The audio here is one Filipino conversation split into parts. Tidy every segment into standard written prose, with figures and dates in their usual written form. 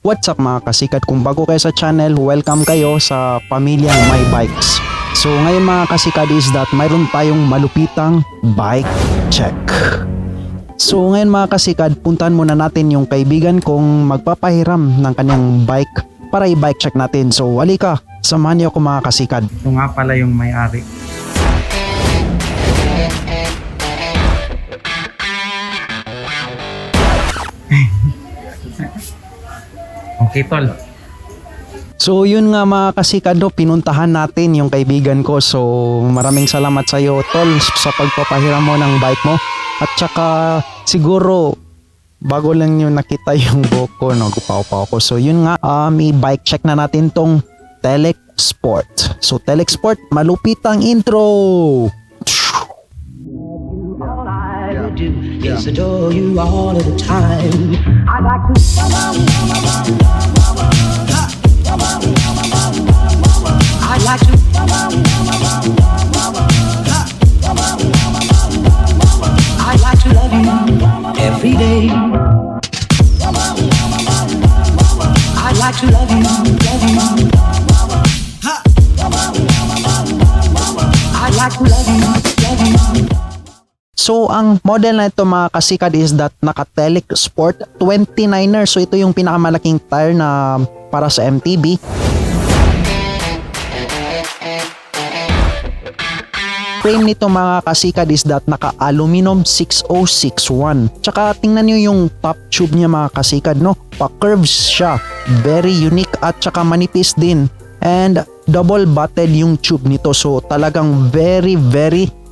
What's up mga kasikad? Kung bago kayo sa channel, welcome kayo sa pamilyang My Bikes. So ngayon mga kasikad is that mayroon tayong malupitang bike check. So ngayon mga kasikad, puntahan muna natin yung kaibigan kong magpapahiram ng kanyang bike para i-bike check natin. So halika, samahan niyo ako mga kasikad. Ito nga pala yung may-ari. Okay, tol. So yun nga mga kasikad, pinuntahan natin yung kaibigan ko. So maraming salamat sa iyo tol sa pagpapahiram mo ng bike mo. At saka siguro bago lang yung nakita yung buhok ko, gupaw-paw ko. So yun nga, i-bike check na natin tong Telic Sport. So Telic Sport, malupitang intro. Is adore you all of the time. I'd like to I'd like to I'd like to love you every day. I'd like to love you, love you. I'd like to love you, love you. So ang model na ito mga kasikad is that Telic Sport 29er. So ito yung pinakamalaking tire na para sa MTB. Frame nito mga kasikad is that naka-aluminum 6061. Tsaka tingnan nyo yung top tube niya mga kasikad, no? Pa-curves siya. Very unique at tsaka manipis din. And double butted yung tube nito. So talagang very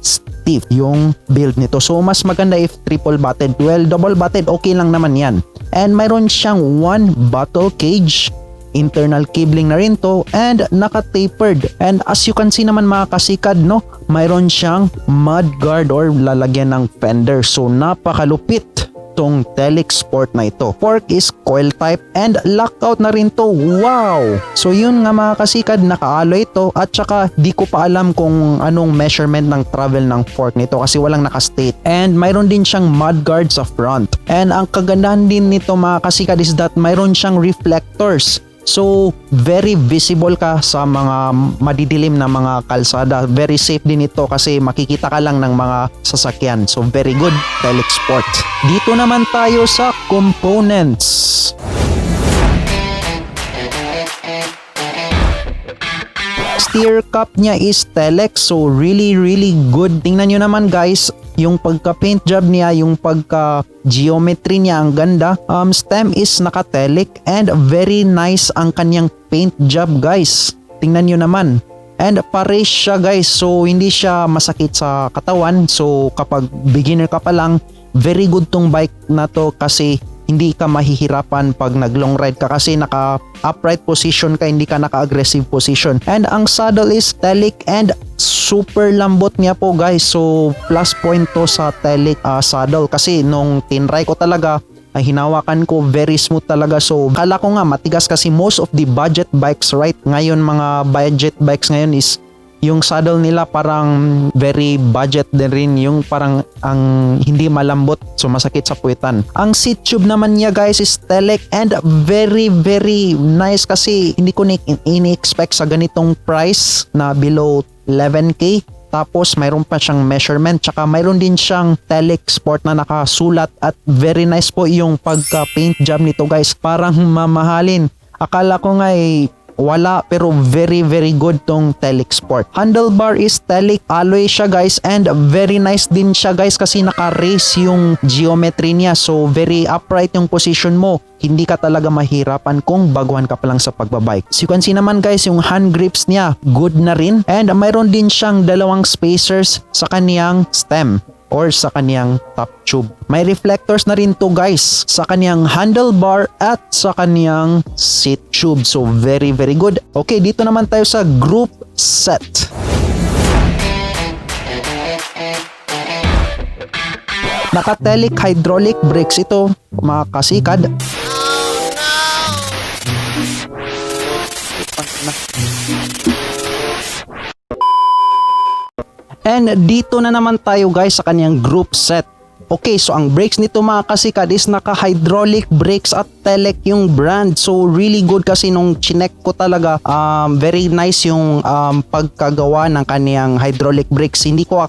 stiff yung build nito. So mas maganda if triple butted. Well, double butted okay lang naman yan. And mayroon siyang one bottle cage. Internal cabling na rin to and naka-tapered. And as you can see naman mga kasikad, no, mayroon siyang mud guard or lalagyan ng fender. So napakalupit tong Telic Sport na ito. Fork is coil type and lockout na rin to. Wow! So yun nga mga kasikad, naka-alloy ito at saka di ko pa alam kung anong measurement ng travel ng fork nito kasi walang naka-state. And mayroon din siyang mud guard sa front. And ang kagandahan din nito mga kasikad is that mayroon siyang reflectors. So, very visible ka sa mga madidilim na mga kalsada. Very safe din ito kasi makikita ka lang ng mga sasakyan. So, very good, Telic Sport. Dito naman tayo sa components. Steer cup niya is Telic. So, really good. Tingnan nyo naman guys, yung pagka-paint job niya, yung pagka-geometry niya, ang ganda. Stem is naka-Telic and very nice ang kanyang paint job guys. Tingnan nyo naman. And pa-race siya guys, so hindi siya masakit sa katawan. So kapag beginner ka pa lang, very good tong bike na to kasi hindi ka mahihirapan pag nag-long ride ka kasi naka-upright position ka, hindi ka naka-aggressive position. And ang saddle is Telic and super lambot niya po guys. So plus point to sa Telic saddle kasi nung tinry ko talaga, hinawakan ko very smooth talaga. So kala ko nga matigas kasi most of the budget bikes right ngayon, mga budget bikes ngayon is yung saddle nila parang very budget din rin, yung parang ang hindi malambot, so masakit sa puwitan. Ang seat tube naman niya guys is Telic and very nice kasi hindi ko ini-expect sa ganitong price na below 11k. Tapos mayroon pa siyang measurement, tsaka mayroon din siyang Telic Sport na nakasulat at very nice po yung pagka-paint job nito guys. Parang mamahalin. Akala ko nga wala, pero very good tong Telic Sport. Handlebar is Telic alloy siya guys and very nice din siya guys kasi naka-race yung geometry niya. So very upright yung position mo. Hindi ka talaga mahirapan kung baguhan ka pa lang sa pagbabike. So you can see naman guys yung hand grips niya, good na rin. And mayroon din siyang dalawang spacers sa kaniyang stem or sa kaniyang top tube. May reflectors na rin to guys sa kaniyang handlebar at sa kaniyang seat tube. So very good. Okay, dito naman tayo sa group set. Naka-Telic hydraulic brakes ito mga kasikad. And dito na naman tayo guys sa kanyang group set. Okay, so ang brakes nito mga kasikad is naka-hydraulic brakes at Telic yung brand. So really good kasi nung chinek ko talaga, very nice yung pagkagawa ng kaniyang hydraulic brakes. Hindi ko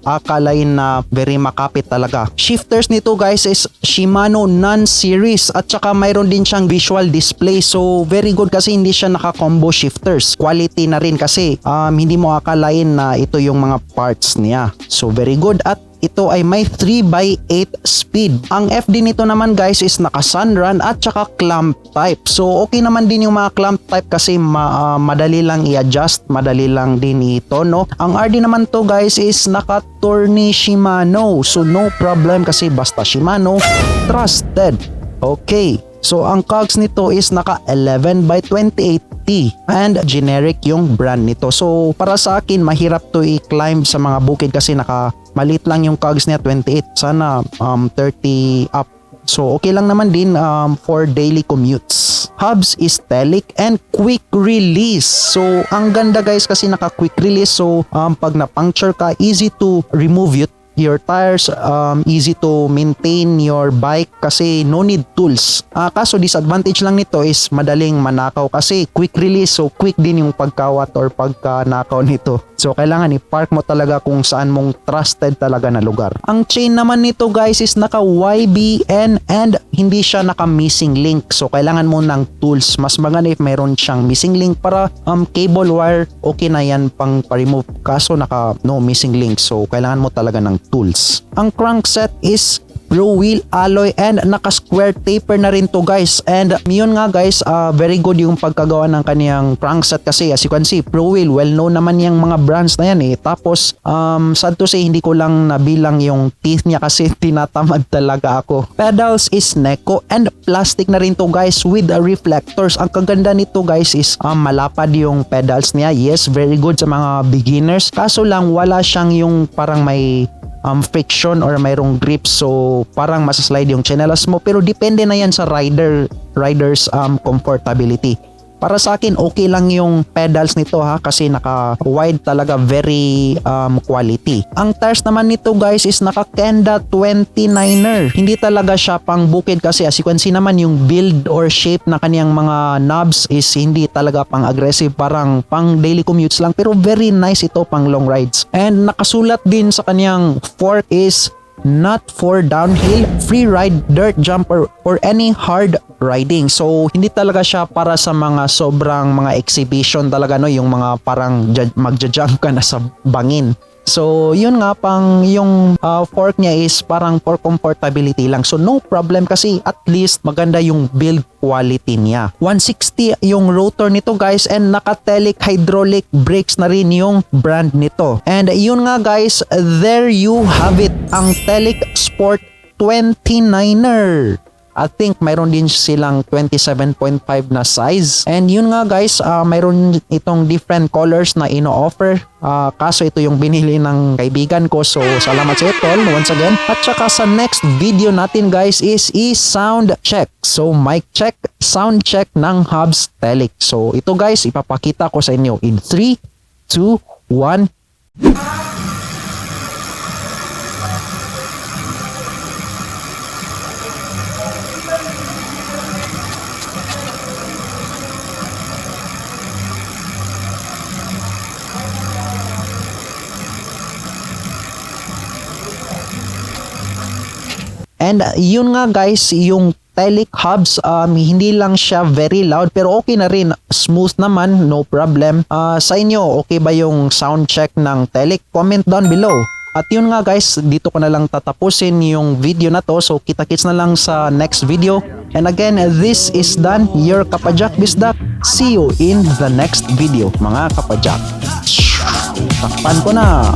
akalain na very makapit talaga. Shifters nito guys is Shimano non-series at saka mayroon din siyang visual display. So very good kasi hindi siya naka-combo shifters. Quality na rin kasi hindi mo akalain na ito yung mga parts niya. So very good at ito ay may 3x8 speed. Ang FD nito naman guys is naka sunrun at saka clamp type. So okay naman din yung mga clamp type kasi madali lang i-adjust, madali lang din itono. Ang RD naman to guys is naka tourney Shimano. So no problem kasi basta Shimano, trusted. Okay. So ang cogs nito is naka 11x28T and generic yung brand nito. So para sa akin mahirap to i-climb sa mga bukid kasi maliit lang yung cogs niya 28. Sana 30 up. So okay lang naman din for daily commutes. Hubs is Telic and quick release. So ang ganda guys kasi naka quick release. So pag na-puncture ka, easy to remove your tires, easy to maintain your bike kasi no need tools. Kaso disadvantage lang nito is madaling manakaw kasi quick release, so quick din yung pagkawat or pagkanakaw nito. So kailangan i-park mo talaga kung saan mong trusted talaga na lugar. Ang chain naman nito guys is naka YBN and hindi siya naka missing link. So kailangan mo ng tools. Mas maganda if mayroon siyang missing link para cable wire okay na yan pang pa-remove. Kaso naka no missing link, so kailangan mo talaga ng tools. Ang crankset is Pro wheel alloy and naka-square taper na rin to guys. And yun nga guys, very good yung pagkagawa ng kaniyang crankset kasi as you can see, Pro wheel, well known naman yung mga brands na yan eh. Tapos, sad to say, hindi ko lang nabilang yung teeth niya kasi tinatamad talaga ako. Pedals is nako and plastic na rin to guys with reflectors. Ang kaganda nito guys is malapad yung pedals niya. Yes, very good sa mga beginners. Kaso lang, wala siyang yung parang may friction or mayroong grip, so parang masaslide yung chinelas mo, pero depende na yan sa rider's comfortability. Para sa akin, okay lang yung pedals nito ha, kasi naka-wide talaga, very quality. Ang tires naman nito guys is naka-Kenda 29er. Hindi talaga siya pang bukid kasi as you can see naman yung build or shape na kaniyang mga knobs is hindi talaga pang aggressive, parang pang daily commutes lang, pero very nice ito pang long rides. And nakasulat din sa kaniyang fork is not for downhill, free ride, dirt jumper, or any hard riding. So, hindi talaga siya para sa mga sobrang mga exhibition talaga, no? Yung mga parang magja-jump ka na sa bangin. So, yun nga pang yung fork niya is parang for comfortability lang. So, no problem kasi at least maganda yung build quality niya. 160 yung rotor nito guys and naka-Telic hydraulic brakes na rin yung brand nito. And yun nga guys, there you have it. Ang Telic Sport 29er. I think mayroon din silang 27.5 na size. And yun nga guys, mayroon itong different colors na ino-offer. Kaso ito yung binili ng kaibigan ko. So salamat sa ito once again. At saka sa next video natin guys is sound check. So mic check, sound check ng Hubs Telic. So ito guys, ipapakita ko sa inyo in 3, 2, 1. And yun nga guys, yung Telic Hubs, hindi lang siya very loud pero okay na rin, smooth naman, no problem. Sa inyo, okay ba yung sound check ng Telic? Comment down below. At yun nga guys, dito ko na lang tatapusin yung video na to. So kita-kits na lang sa next video. And again, this is done, your Kapajak Bisdak. See you in the next video mga Kapajak. Takpan ko na.